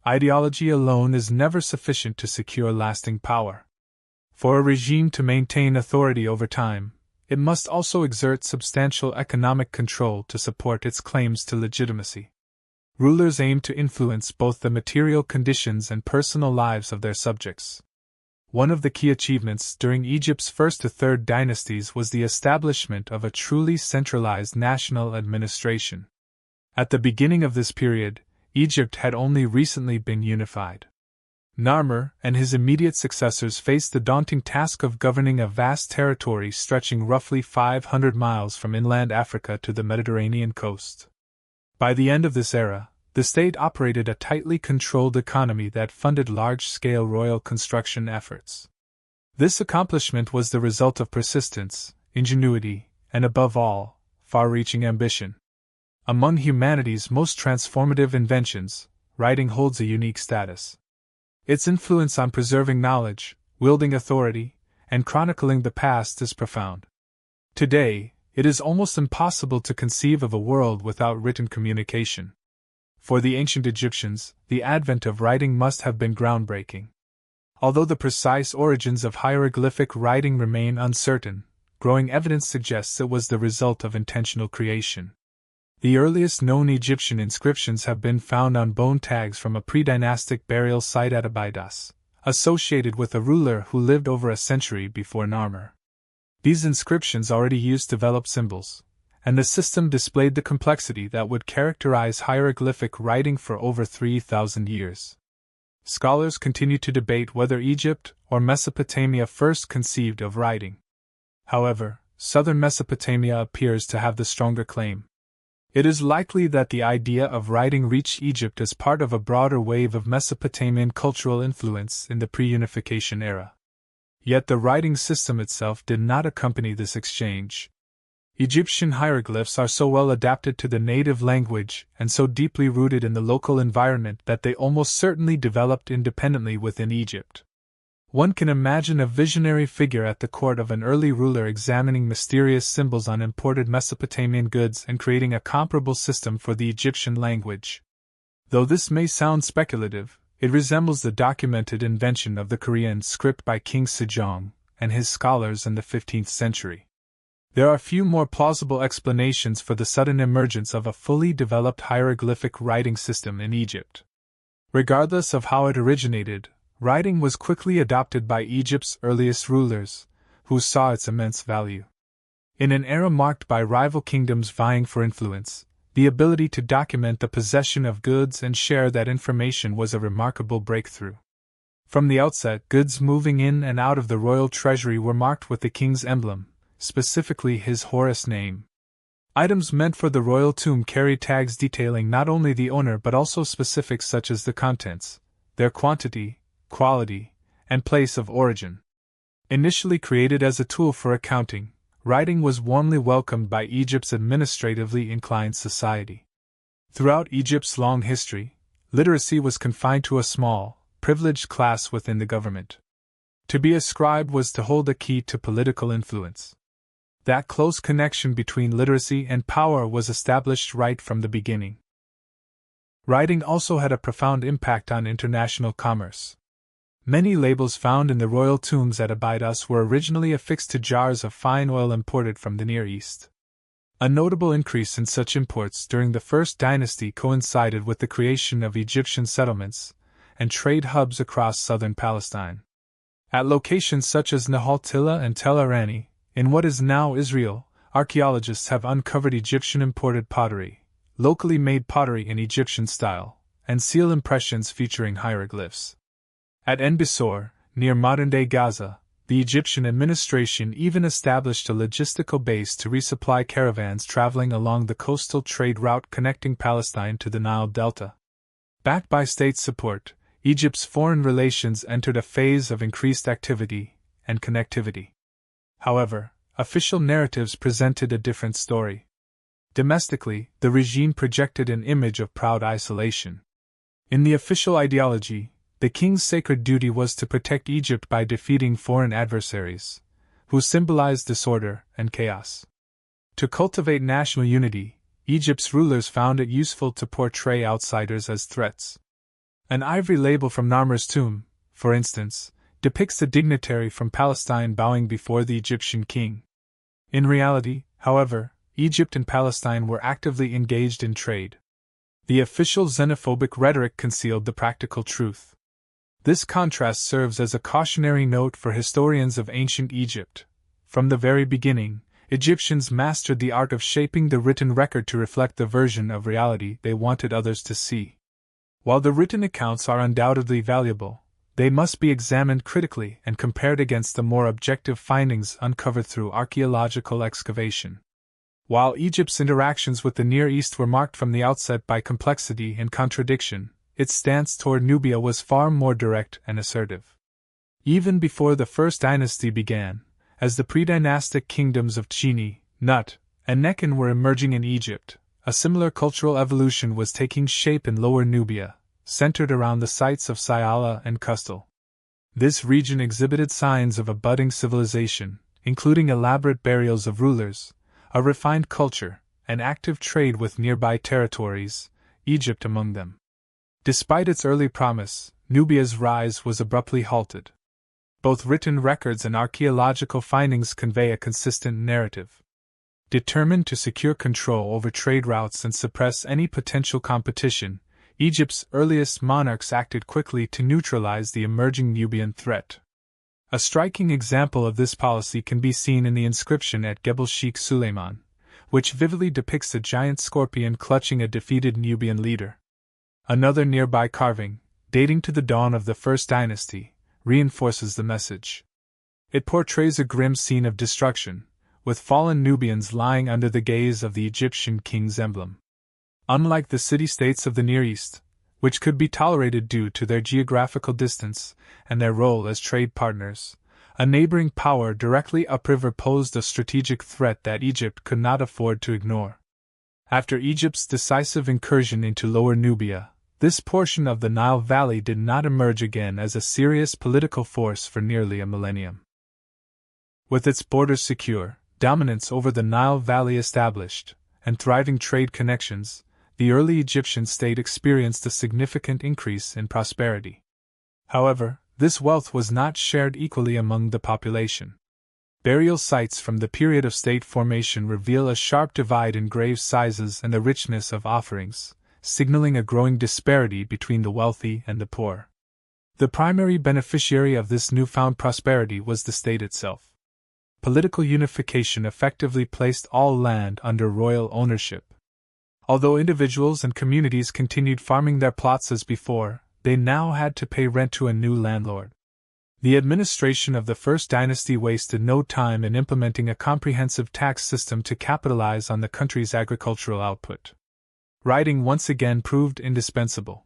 Ideology alone is never sufficient to secure lasting power. For a regime to maintain authority over time, it must also exert substantial economic control to support its claims to legitimacy. Rulers aim to influence both the material conditions and personal lives of their subjects. One of the key achievements during Egypt's first to third dynasties was the establishment of a truly centralized national administration. At the beginning of this period, Egypt had only recently been unified. Narmer and his immediate successors faced the daunting task of governing a vast territory stretching roughly 500 miles from inland Africa to the Mediterranean coast. By the end of this era, the state operated a tightly controlled economy that funded large-scale royal construction efforts. This accomplishment was the result of persistence, ingenuity, and above all, far-reaching ambition. Among humanity's most transformative inventions, writing holds a unique status. Its influence on preserving knowledge, wielding authority, and chronicling the past is profound. Today, it is almost impossible to conceive of a world without written communication. For the ancient Egyptians, the advent of writing must have been groundbreaking. Although the precise origins of hieroglyphic writing remain uncertain, growing evidence suggests it was the result of intentional creation. The earliest known Egyptian inscriptions have been found on bone tags from a pre-dynastic burial site at Abydos, associated with a ruler who lived over a century before Narmer. These inscriptions already used developed symbols, and the system displayed the complexity that would characterize hieroglyphic writing for over 3,000 years. Scholars continue to debate whether Egypt or Mesopotamia first conceived of writing. However, southern Mesopotamia appears to have the stronger claim. It is likely that the idea of writing reached Egypt as part of a broader wave of Mesopotamian cultural influence in the pre-Unification era. Yet the writing system itself did not accompany this exchange. Egyptian hieroglyphs are so well adapted to the native language and so deeply rooted in the local environment that they almost certainly developed independently within Egypt. One can imagine a visionary figure at the court of an early ruler examining mysterious symbols on imported Mesopotamian goods and creating a comparable system for the Egyptian language. Though this may sound speculative, it resembles the documented invention of the Korean script by King Sejong and his scholars in the 15th century. There are few more plausible explanations for the sudden emergence of a fully developed hieroglyphic writing system in Egypt. Regardless of how it originated, writing was quickly adopted by Egypt's earliest rulers, who saw its immense value. In an era marked by rival kingdoms vying for influence, the ability to document the possession of goods and share that information was a remarkable breakthrough. From the outset, goods moving in and out of the royal treasury were marked with the king's emblem, specifically his Horus name. Items meant for the royal tomb carried tags detailing not only the owner but also specifics such as the contents, their quantity, quality, and place of origin. Initially created as a tool for accounting, writing was warmly welcomed by Egypt's administratively inclined society. Throughout Egypt's long history, literacy was confined to a small, privileged class within the government. To be a scribe was to hold the key to political influence. That close connection between literacy and power was established right from the beginning. Writing also had a profound impact on international commerce. Many labels found in the royal tombs at Abydos were originally affixed to jars of fine oil imported from the Near East. A notable increase in such imports during the First Dynasty coincided with the creation of Egyptian settlements and trade hubs across southern Palestine. At locations such as Nahaltila and Tel Arani, in what is now Israel, archaeologists have uncovered Egyptian imported pottery, locally made pottery in Egyptian style, and seal impressions featuring hieroglyphs. At En-Bissor, near modern-day Gaza, the Egyptian administration even established a logistical base to resupply caravans traveling along the coastal trade route connecting Palestine to the Nile Delta. Backed by state support, Egypt's foreign relations entered a phase of increased activity and connectivity. However, official narratives presented a different story. Domestically, the regime projected an image of proud isolation. In the official ideology, the king's sacred duty was to protect Egypt by defeating foreign adversaries, who symbolized disorder and chaos. To cultivate national unity, Egypt's rulers found it useful to portray outsiders as threats. An ivory label from Narmer's tomb, for instance, depicts a dignitary from Palestine bowing before the Egyptian king. In reality, however, Egypt and Palestine were actively engaged in trade. The official xenophobic rhetoric concealed the practical truth. This contrast serves as a cautionary note for historians of ancient Egypt. From the very beginning, Egyptians mastered the art of shaping the written record to reflect the version of reality they wanted others to see. While the written accounts are undoubtedly valuable, they must be examined critically and compared against the more objective findings uncovered through archaeological excavation. While Egypt's interactions with the Near East were marked from the outset by complexity and contradiction, its stance toward Nubia was far more direct and assertive. Even before the First Dynasty began, as the pre-dynastic kingdoms of Tchini, Nut, and Nekhen were emerging in Egypt, a similar cultural evolution was taking shape in Lower Nubia, centered around the sites of Sayala and Kustal. This region exhibited signs of a budding civilization, including elaborate burials of rulers, a refined culture, and active trade with nearby territories, Egypt among them. Despite its early promise, Nubia's rise was abruptly halted. Both written records and archaeological findings convey a consistent narrative. Determined to secure control over trade routes and suppress any potential competition, Egypt's earliest monarchs acted quickly to neutralize the emerging Nubian threat. A striking example of this policy can be seen in the inscription at Gebel Sheikh Suleiman, which vividly depicts a giant scorpion clutching a defeated Nubian leader. Another nearby carving, dating to the dawn of the First Dynasty, reinforces the message. It portrays a grim scene of destruction, with fallen Nubians lying under the gaze of the Egyptian king's emblem. Unlike the city-states of the Near East, which could be tolerated due to their geographical distance and their role as trade partners, a neighboring power directly upriver posed a strategic threat that Egypt could not afford to ignore. After Egypt's decisive incursion into Lower Nubia, this portion of the Nile Valley did not emerge again as a serious political force for nearly a millennium. With its borders secure, dominance over the Nile Valley established, and thriving trade connections, the early Egyptian state experienced a significant increase in prosperity. However, this wealth was not shared equally among the population. Burial sites from the period of state formation reveal a sharp divide in grave sizes and the richness of offerings, signaling a growing disparity between the wealthy and the poor. The primary beneficiary of this newfound prosperity was the state itself. Political unification effectively placed all land under royal ownership. Although individuals and communities continued farming their plots as before, they now had to pay rent to a new landlord. The administration of the First Dynasty wasted no time in implementing a comprehensive tax system to capitalize on the country's agricultural output. Writing once again proved indispensable.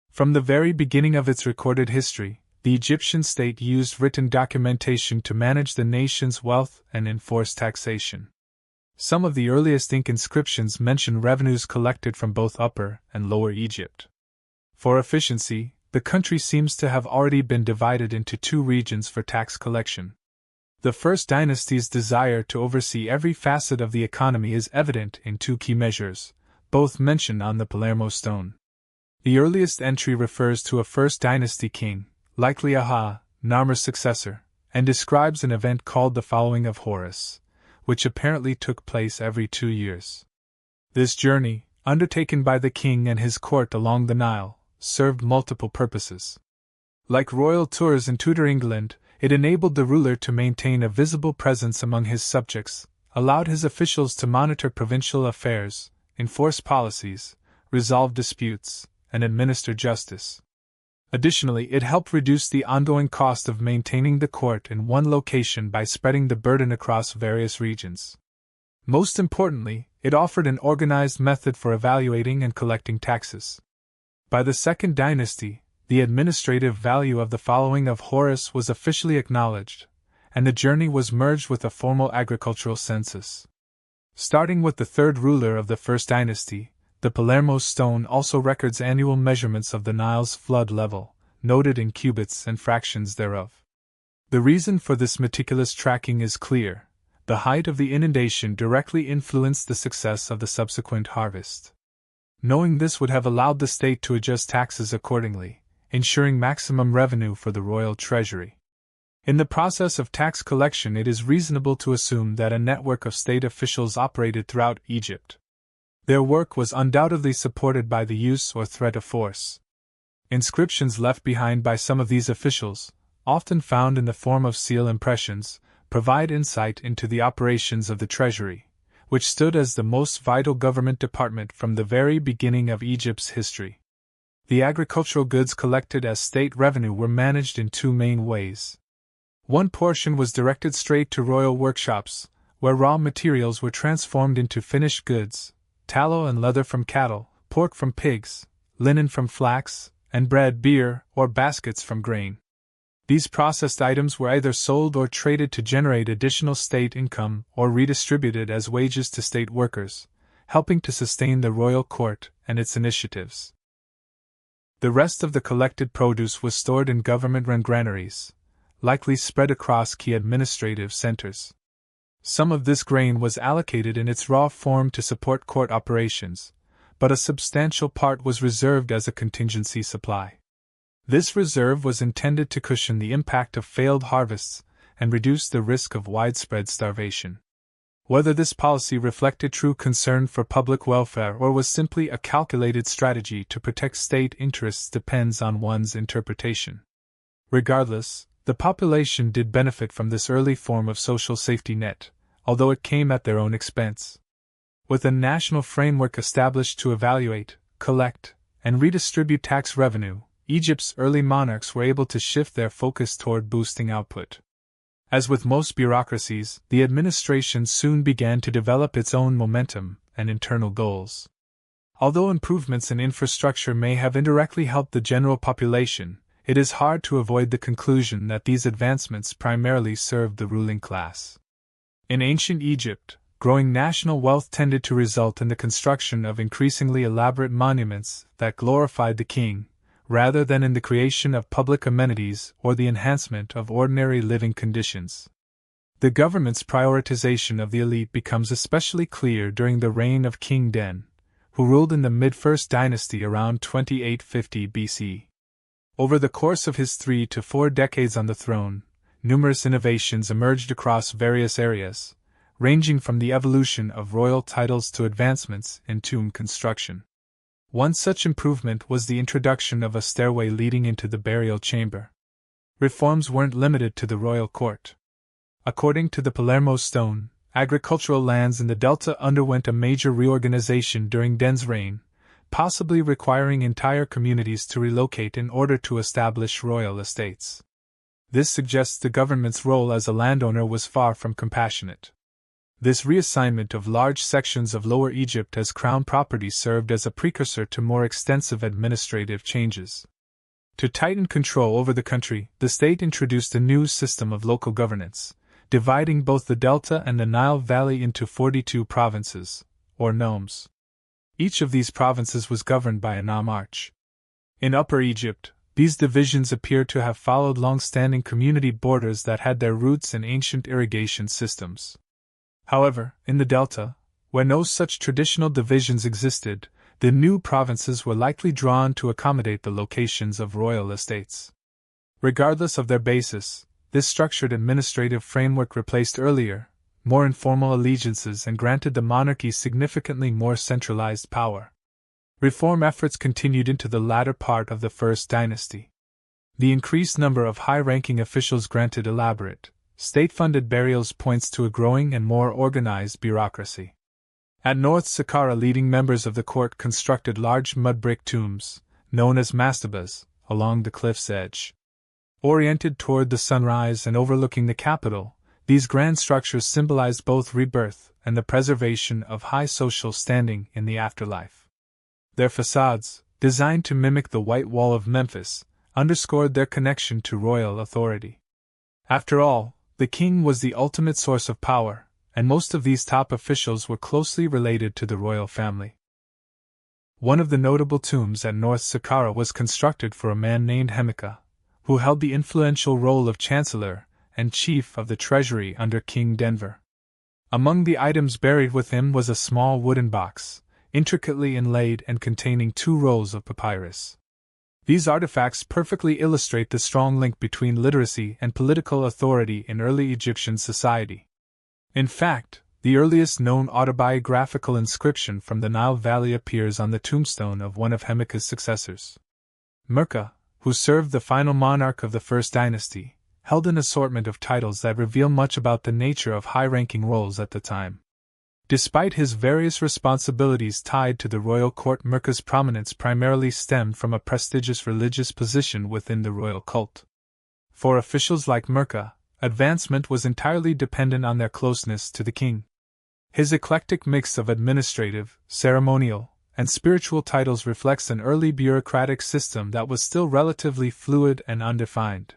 From the very beginning of its recorded history, the Egyptian state used written documentation to manage the nation's wealth and enforce taxation. Some of the earliest ink inscriptions mention revenues collected from both Upper and Lower Egypt. For efficiency, the country seems to have already been divided into two regions for tax collection. The First Dynasty's desire to oversee every facet of the economy is evident in two key measures, both mentioned on the Palermo Stone. The earliest entry refers to a First Dynasty king, likely Aha, Narmer's successor, and describes an event called the Following of Horus, which apparently took place every 2 years. This journey, undertaken by the king and his court along the Nile, served multiple purposes. Like royal tours in Tudor England, it enabled the ruler to maintain a visible presence among his subjects, allowed his officials to monitor provincial affairs, enforce policies, resolve disputes, and administer justice. Additionally, it helped reduce the ongoing cost of maintaining the court in one location by spreading the burden across various regions. Most importantly, it offered an organized method for evaluating and collecting taxes. By the Second Dynasty, the administrative value of the Following of Horus was officially acknowledged, and the journey was merged with a formal agricultural census. Starting with the third ruler of the First Dynasty, the Palermo Stone also records annual measurements of the Nile's flood level, noted in cubits and fractions thereof. The reason for this meticulous tracking is clear: the height of the inundation directly influenced the success of the subsequent harvest. Knowing this would have allowed the state to adjust taxes accordingly, ensuring maximum revenue for the royal treasury. In the process of tax collection, it is reasonable to assume that a network of state officials operated throughout Egypt. Their work was undoubtedly supported by the use or threat of force. Inscriptions left behind by some of these officials, often found in the form of seal impressions, provide insight into the operations of the treasury, which stood as the most vital government department from the very beginning of Egypt's history. The agricultural goods collected as state revenue were managed in two main ways. One portion was directed straight to royal workshops, where raw materials were transformed into finished goods: tallow and leather from cattle, pork from pigs, linen from flax, and bread, beer, or baskets from grain. These processed items were either sold or traded to generate additional state income or redistributed as wages to state workers, helping to sustain the royal court and its initiatives. The rest of the collected produce was stored in government-run granaries, likely spread across key administrative centers. Some of this grain was allocated in its raw form to support court operations, but a substantial part was reserved as a contingency supply. This reserve was intended to cushion the impact of failed harvests and reduce the risk of widespread starvation. Whether this policy reflected true concern for public welfare or was simply a calculated strategy to protect state interests depends on one's interpretation. Regardless, the population did benefit from this early form of social safety net, although it came at their own expense. With a national framework established to evaluate, collect, and redistribute tax revenue, Egypt's early monarchs were able to shift their focus toward boosting output. As with most bureaucracies, the administration soon began to develop its own momentum and internal goals. Although improvements in infrastructure may have indirectly helped the general population, it is hard to avoid the conclusion that these advancements primarily served the ruling class. In ancient Egypt, growing national wealth tended to result in the construction of increasingly elaborate monuments that glorified the king, rather than in the creation of public amenities or the enhancement of ordinary living conditions. The government's prioritization of the elite becomes especially clear during the reign of King Den, who ruled in the mid-First Dynasty around 2850 BC. Over the course of his 3 to 4 decades on the throne, numerous innovations emerged across various areas, ranging from the evolution of royal titles to advancements in tomb construction. One such improvement was the introduction of a stairway leading into the burial chamber. Reforms weren't limited to the royal court. According to the Palermo Stone, agricultural lands in the Delta underwent a major reorganization during Den's reign, possibly requiring entire communities to relocate in order to establish royal estates. This suggests the government's role as a landowner was far from compassionate. This reassignment of large sections of Lower Egypt as crown property served as a precursor to more extensive administrative changes. To tighten control over the country, the state introduced a new system of local governance, dividing both the Delta and the Nile Valley into 42 provinces, or nomes. Each of these provinces was governed by a nomarch. In Upper Egypt, these divisions appear to have followed long-standing community borders that had their roots in ancient irrigation systems. However, in the Delta, where no such traditional divisions existed, the new provinces were likely drawn to accommodate the locations of royal estates. Regardless of their basis, this structured administrative framework replaced earlier, more informal allegiances and granted the monarchy significantly more centralized power. Reform efforts continued into the latter part of the First Dynasty. The increased number of high-ranking officials granted elaborate, state-funded burials points to a growing and more organized bureaucracy. At North Saqqara, leading members of the court constructed large mud brick tombs, known as mastabas, along the cliff's edge. Oriented toward the sunrise and overlooking the capital, these grand structures symbolized both rebirth and the preservation of high social standing in the afterlife. Their facades, designed to mimic the White Wall of Memphis, underscored their connection to royal authority. After all, the king was the ultimate source of power, and most of these top officials were closely related to the royal family. One of the notable tombs at North Saqqara was constructed for a man named Hemeka, who held the influential role of chancellor and chief of the treasury under King Denver. Among the items buried with him was a small wooden box, intricately inlaid and containing 2 rolls of papyrus. These artifacts perfectly illustrate the strong link between literacy and political authority in early Egyptian society. In fact, the earliest known autobiographical inscription from the Nile Valley appears on the tombstone of one of Hemek's successors. Merkah, who served the final monarch of the First Dynasty, held an assortment of titles that reveal much about the nature of high-ranking roles at the time. Despite his various responsibilities tied to the royal court, Merkah's prominence primarily stemmed from a prestigious religious position within the royal cult. For officials like Merkah, advancement was entirely dependent on their closeness to the king. His eclectic mix of administrative, ceremonial, and spiritual titles reflects an early bureaucratic system that was still relatively fluid and undefined.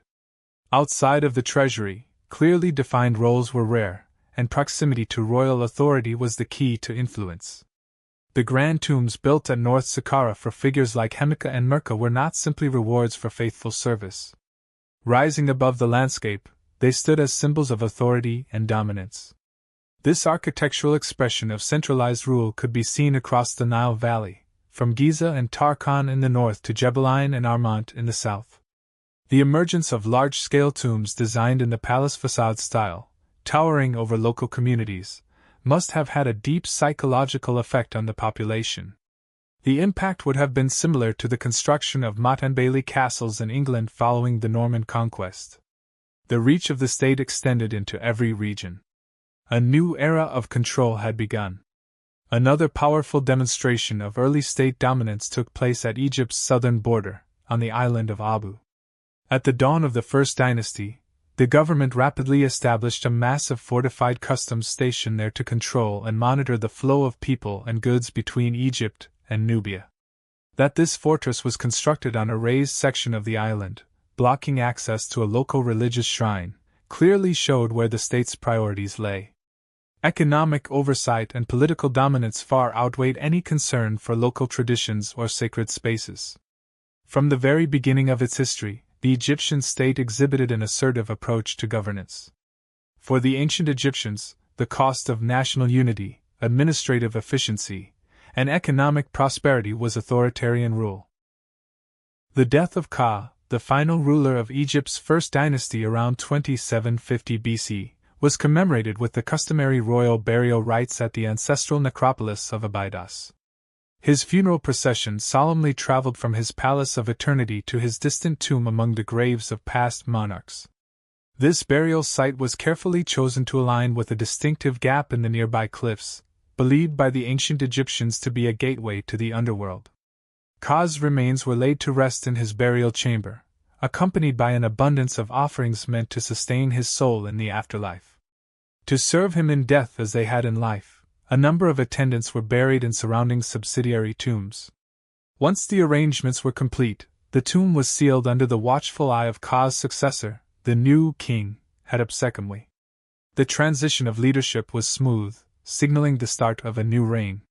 Outside of the treasury, clearly defined roles were rare, and proximity to royal authority was the key to influence. The grand tombs built at North Saqqara for figures like Hemekh and Merkah were not simply rewards for faithful service. Rising above the landscape, they stood as symbols of authority and dominance. This architectural expression of centralized rule could be seen across the Nile Valley, from Giza and Tarkhan in the north to Jebel and Armant in the south. The emergence of large-scale tombs designed in the palace facade style, towering over local communities, must have had a deep psychological effect on the population. The impact would have been similar to the construction of motte and bailey castles in England following the Norman conquest. The reach of the state extended into every region. A new era of control had begun. Another powerful demonstration of early state dominance took place at Egypt's southern border, on the island of Abu. At the dawn of the First Dynasty, the government rapidly established a massive fortified customs station there to control and monitor the flow of people and goods between Egypt and Nubia. That this fortress was constructed on a raised section of the island, blocking access to a local religious shrine, clearly showed where the state's priorities lay. Economic oversight and political dominance far outweighed any concern for local traditions or sacred spaces. From the very beginning of its history, the Egyptian state exhibited an assertive approach to governance. For the ancient Egyptians, the cost of national unity, administrative efficiency, and economic prosperity was authoritarian rule. The death of Ka, the final ruler of Egypt's first dynasty around 2750 BC, was commemorated with the customary royal burial rites at the ancestral necropolis of Abydos. His funeral procession solemnly traveled from his palace of eternity to his distant tomb among the graves of past monarchs. This burial site was carefully chosen to align with a distinctive gap in the nearby cliffs, believed by the ancient Egyptians to be a gateway to the underworld. Ka's remains were laid to rest in his burial chamber, accompanied by an abundance of offerings meant to sustain his soul in the afterlife. To serve him in death as they had in life, a number of attendants were buried in surrounding subsidiary tombs. Once the arrangements were complete, the tomb was sealed under the watchful eye of Ka's successor, the new king, Khasekhemwy. The transition of leadership was smooth, signaling the start of a new reign.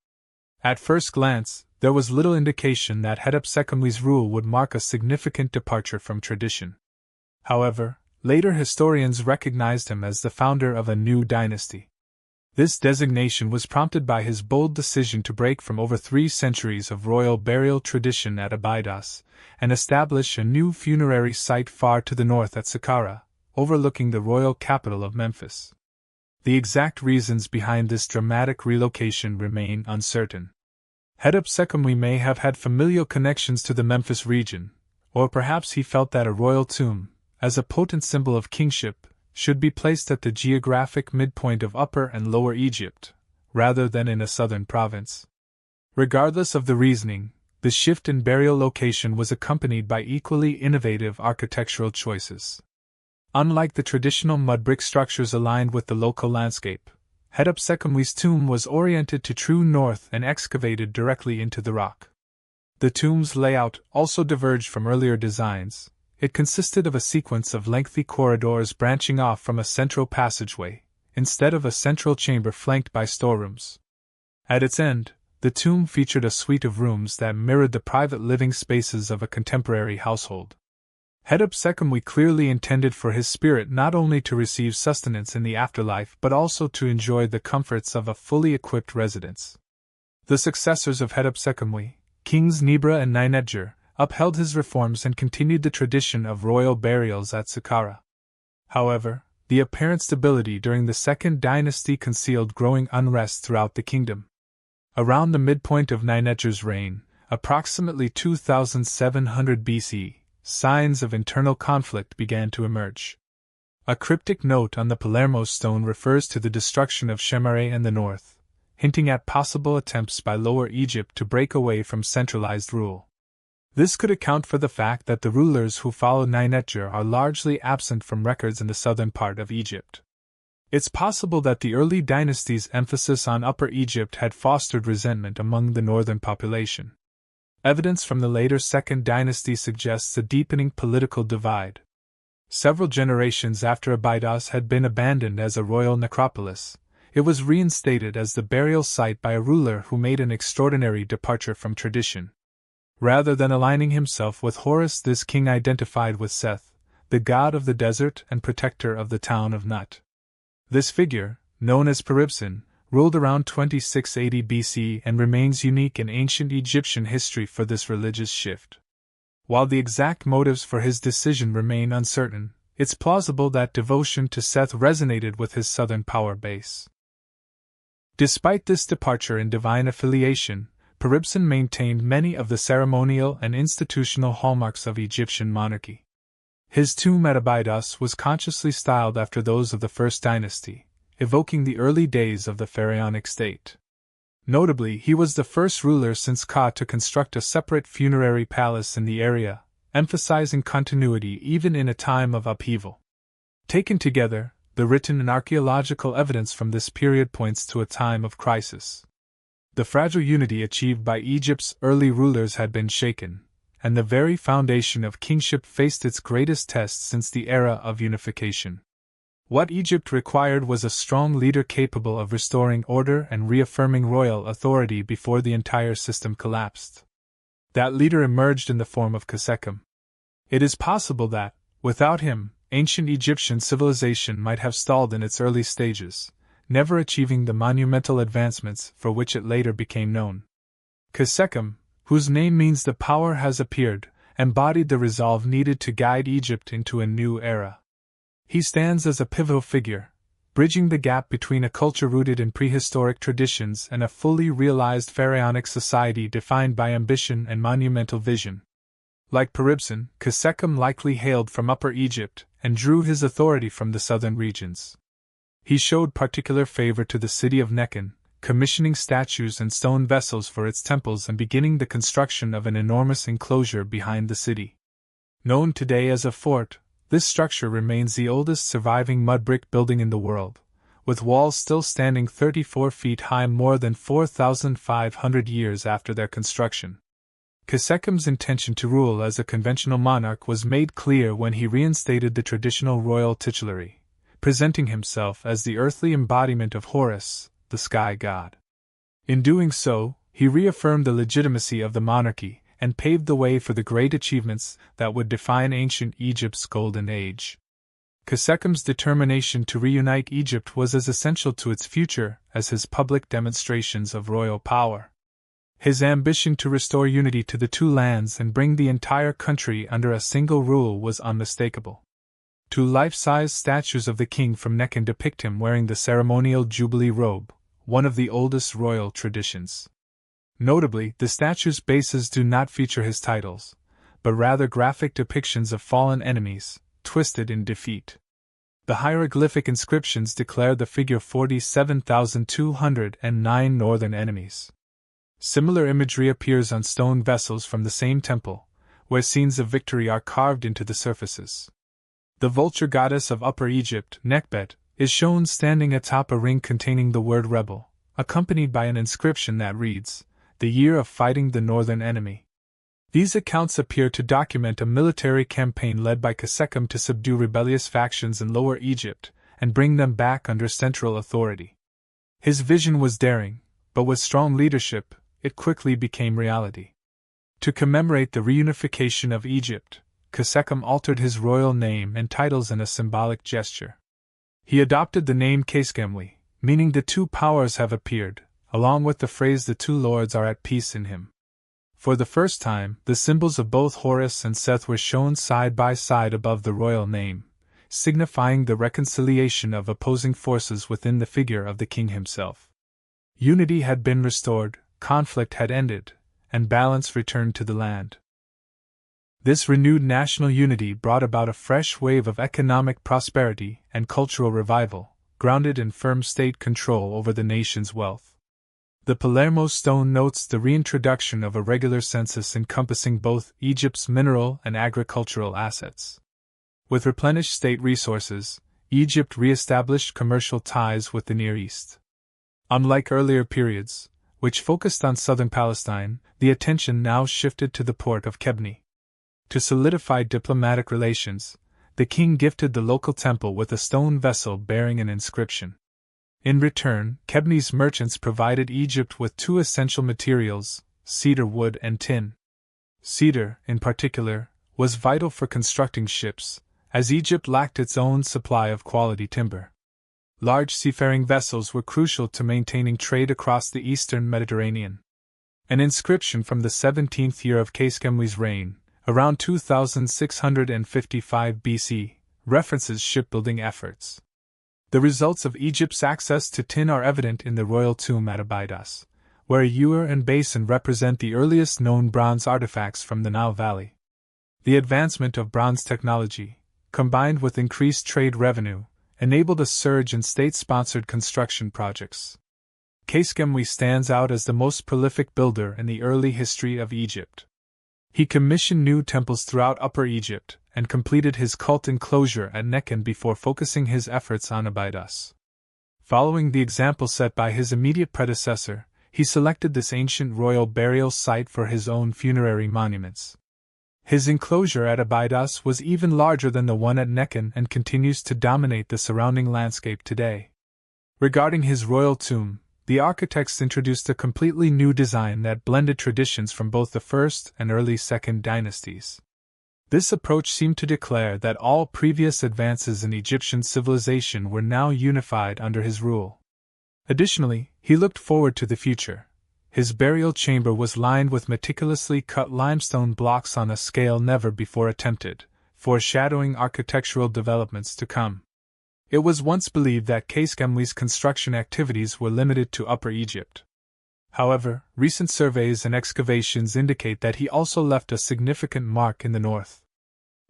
At first glance, there was little indication that Khasekhemwy's rule would mark a significant departure from tradition. However, later historians recognized him as the founder of a new dynasty. This designation was prompted by his bold decision to break from over 3 centuries of royal burial tradition at Abydos and establish a new funerary site far to the north at Saqqara, overlooking the royal capital of Memphis. The exact reasons behind this dramatic relocation remain uncertain. Khasekhemwy may have had familial connections to the Memphis region, or perhaps he felt that a royal tomb, as a potent symbol of kingship, should be placed at the geographic midpoint of Upper and Lower Egypt, rather than in a southern province. Regardless of the reasoning, the shift in burial location was accompanied by equally innovative architectural choices. Unlike the traditional mud brick structures aligned with the local landscape, Khasekhemwy's tomb was oriented to true north and excavated directly into the rock. The tomb's layout also diverged from earlier designs. It consisted of a sequence of lengthy corridors branching off from a central passageway, instead of a central chamber flanked by storerooms. At its end, the tomb featured a suite of rooms that mirrored the private living spaces of a contemporary household. Khasekhemwy clearly intended for his spirit not only to receive sustenance in the afterlife but also to enjoy the comforts of a fully equipped residence. The successors of Khasekhemwy, Kings Nebra and Ninetjer, upheld his reforms and continued the tradition of royal burials at Saqqara. However, the apparent stability during the Second Dynasty concealed growing unrest throughout the kingdom. Around the midpoint of Ninetjer's reign, approximately 2700 BC, signs of internal conflict began to emerge. A cryptic note on the Palermo Stone refers to the destruction of Khasekhemwy and the north, hinting at possible attempts by Lower Egypt to break away from centralized rule. This could account for the fact that the rulers who follow Ninetjer are largely absent from records in the southern part of Egypt. It's possible that the early dynasties' emphasis on Upper Egypt had fostered resentment among the northern population. Evidence from the later Second Dynasty suggests a deepening political divide. Several generations after Abydos had been abandoned as a royal necropolis, it was reinstated as the burial site by a ruler who made an extraordinary departure from tradition. Rather than aligning himself with Horus, this king identified with Seth, the god of the desert and protector of the town of Nut. This figure, known as Peribsen, ruled around 2680 BC and remains unique in ancient Egyptian history for this religious shift. While the exact motives for his decision remain uncertain, it's plausible that devotion to Seth resonated with his southern power base. Despite this departure in divine affiliation, Peribsen maintained many of the ceremonial and institutional hallmarks of Egyptian monarchy. His tomb at Abydos was consciously styled after those of the First Dynasty, evoking the early days of the pharaonic state. Notably, he was the first ruler since Ka to construct a separate funerary palace in the area, emphasizing continuity even in a time of upheaval. Taken together, the written and archaeological evidence from this period points to a time of crisis. The fragile unity achieved by Egypt's early rulers had been shaken, and the very foundation of kingship faced its greatest test since the era of unification. What Egypt required was a strong leader capable of restoring order and reaffirming royal authority before the entire system collapsed. That leader emerged in the form of Khasekhemwy. It is possible that, without him, ancient Egyptian civilization might have stalled in its early stages, never achieving the monumental advancements for which it later became known. Khasekhemwy, whose name means the power has appeared, embodied the resolve needed to guide Egypt into a new era. He stands as a pivotal figure, bridging the gap between a culture rooted in prehistoric traditions and a fully realized pharaonic society defined by ambition and monumental vision. Like Peribsen, Khasekhemwy likely hailed from Upper Egypt and drew his authority from the southern regions. He showed particular favor to the city of Nekhen, commissioning statues and stone vessels for its temples and beginning the construction of an enormous enclosure behind the city. Known today as a fort, this structure remains the oldest surviving mud brick building in the world, with walls still standing 34 feet high more than 4,500 years after their construction. Khasekhemwy's intention to rule as a conventional monarch was made clear when he reinstated the traditional royal titulary, presenting himself as the earthly embodiment of Horus, the sky god. In doing so, he reaffirmed the legitimacy of the monarchy and paved the way for the great achievements that would define ancient Egypt's golden age. Khasekhemwy's determination to reunite Egypt was as essential to its future as his public demonstrations of royal power. His ambition to restore unity to the two lands and bring the entire country under a single rule was unmistakable. Two life-size statues of the king from Nekhen depict him wearing the ceremonial Jubilee robe, one of the oldest royal traditions. Notably, the statues' bases do not feature his titles, but rather graphic depictions of fallen enemies, twisted in defeat. The hieroglyphic inscriptions declare the figure 47,209 northern enemies. Similar imagery appears on stone vessels from the same temple, where scenes of victory are carved into the surfaces. The vulture goddess of Upper Egypt, Nekhbet, is shown standing atop a ring containing the word rebel, accompanied by an inscription that reads, "The year of fighting the northern enemy." These accounts appear to document a military campaign led by Khasekhemwy to subdue rebellious factions in Lower Egypt and bring them back under central authority. His vision was daring, but with strong leadership, it quickly became reality. To commemorate the reunification of Egypt, Khasekhemwy altered his royal name and titles in a symbolic gesture. He adopted the name Khasekhemwy, meaning the two powers have appeared, along with the phrase the two lords are at peace in him. For the first time, the symbols of both Horus and Seth were shown side by side above the royal name, signifying the reconciliation of opposing forces within the figure of the king himself. Unity had been restored, conflict had ended, and balance returned to the land. This renewed national unity brought about a fresh wave of economic prosperity and cultural revival, grounded in firm state control over the nation's wealth. The Palermo Stone notes the reintroduction of a regular census encompassing both Egypt's mineral and agricultural assets. With replenished state resources, Egypt re-established commercial ties with the Near East. Unlike earlier periods, which focused on southern Palestine, the attention now shifted to the port of Khebni. To solidify diplomatic relations, the king gifted the local temple with a stone vessel bearing an inscription. In return, Khebni's merchants provided Egypt with two essential materials, cedar wood and tin. Cedar, in particular, was vital for constructing ships, as Egypt lacked its own supply of quality timber. Large seafaring vessels were crucial to maintaining trade across the eastern Mediterranean. An inscription from the 17th year of Khasekhemwy's reign, around 2655 BC, references shipbuilding efforts. The results of Egypt's access to tin are evident in the royal tomb at Abydos, where a ewer and basin represent the earliest known bronze artifacts from the Nile Valley. The advancement of bronze technology, combined with increased trade revenue, enabled a surge in state-sponsored construction projects. Khasekhemwy stands out as the most prolific builder in the early history of Egypt. He commissioned new temples throughout Upper Egypt, and completed his cult enclosure at Nekhen before focusing his efforts on Abydos. Following the example set by his immediate predecessor, he selected this ancient royal burial site for his own funerary monuments. His enclosure at Abydos was even larger than the one at Nekhen and continues to dominate the surrounding landscape today. Regarding his royal tomb, the architects introduced a completely new design that blended traditions from both the first and early second dynasties. This approach seemed to declare that all previous advances in Egyptian civilization were now unified under his rule. Additionally, he looked forward to the future. His burial chamber was lined with meticulously cut limestone blocks on a scale never before attempted, foreshadowing architectural developments to come. It was once believed that Khasekhemwy's construction activities were limited to Upper Egypt. However, recent surveys and excavations indicate that he also left a significant mark in the north.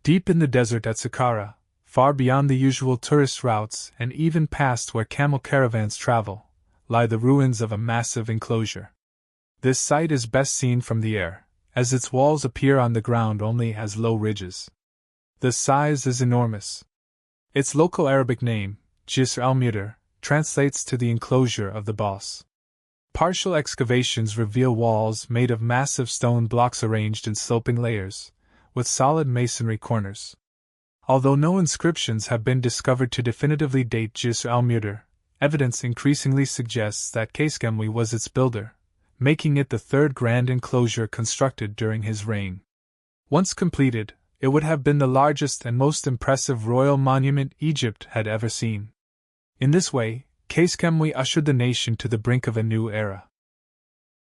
Deep in the desert at Saqqara, far beyond the usual tourist routes and even past where camel caravans travel, lie the ruins of a massive enclosure. This site is best seen from the air, as its walls appear on the ground only as low ridges. The size is enormous. Its local Arabic name, Jisr al-Mudir, translates to the enclosure of the boss. Partial excavations reveal walls made of massive stone blocks arranged in sloping layers, with solid masonry corners. Although no inscriptions have been discovered to definitively date Jisr al-Mudir, evidence increasingly suggests that Khasekhemwy was its builder, making it the third grand enclosure constructed during his reign. Once completed, it would have been the largest and most impressive royal monument Egypt had ever seen. In this way, Khasekhemwy ushered the nation to the brink of a new era.